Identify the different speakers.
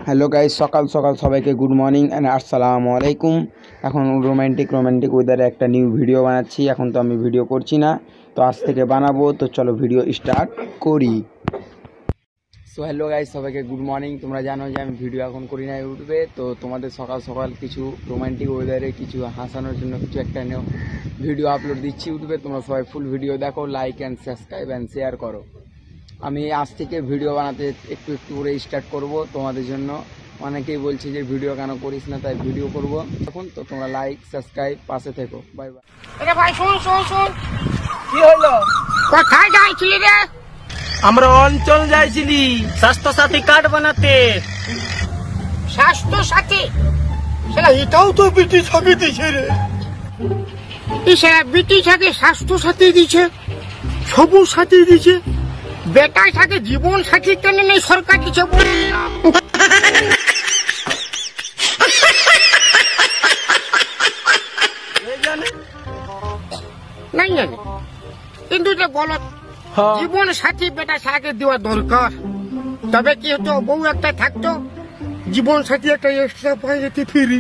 Speaker 1: Hello guys, সকাল সকাল সবাইকে গুড মর্নিং অ্যান্ড আসসালামু আলাইকুম। এখন রোমান্টিক ওয়েদারে একটা নিউ ভিডিও বানাচ্ছি। এখন তো আমি ভিডিও করছি না, তো আজ থেকে বানাবো। তো চলো ভিডিও স্টার্ট করি। সো হ্যালো গাইস, সবাইকে গুড মর্নিং। তোমরা জানো যে আমি ভিডিও এখন করি না ইউটিউবে, তো তোমাদের সকাল সকাল কিছু রোমান্টিক ওয়েদারে কিছু হাসানোর জন্য কিছু একটা ভিডিও আপলোড দিচ্ছি ইউটিউবে। তোমরা সবাই ফুল ভিডিও দেখো, like and subscribe and share করো। আমি আজ থেকে ভিডিও বানাতে একটু একটু করে স্টার্ট করব তোমাদের জন্য। অনেকেই বলছে যে ভিডিও কেন করিস না, তাই ভিডিও করব এখন। তো তোমরা লাইক সাবস্ক্রাইব পাশে থেকো। Bye bye.
Speaker 2: আরে ভাই শুন শুন শুন,
Speaker 3: কি হলো?
Speaker 2: কোথায় যাইছিলি রে?
Speaker 3: আমরা অঞ্চল যাইছিলি স্বাস্থ্য সাথী কার্ড বানাতে।
Speaker 2: স্বাস্থ্য সাথী? সেটা এটাও তো বিটি সাথী দিছে রে। ইসে বিটি সাথে স্বাস্থ্য সাথী দিছে, সবুজ সাথী দিছে, বেটার সাথে জীবন সাথী কেন নেই সরকার দিছে বলে না। নাই জানি, কিন্তু এটা বলো জীবন সাথী বেটা সাথে দেওয়া দরকার। তবে কি হতো, বউ একটা থাকতো, জীবন সাথী একটা এক্সট্রা পাই যেতে ফিরি।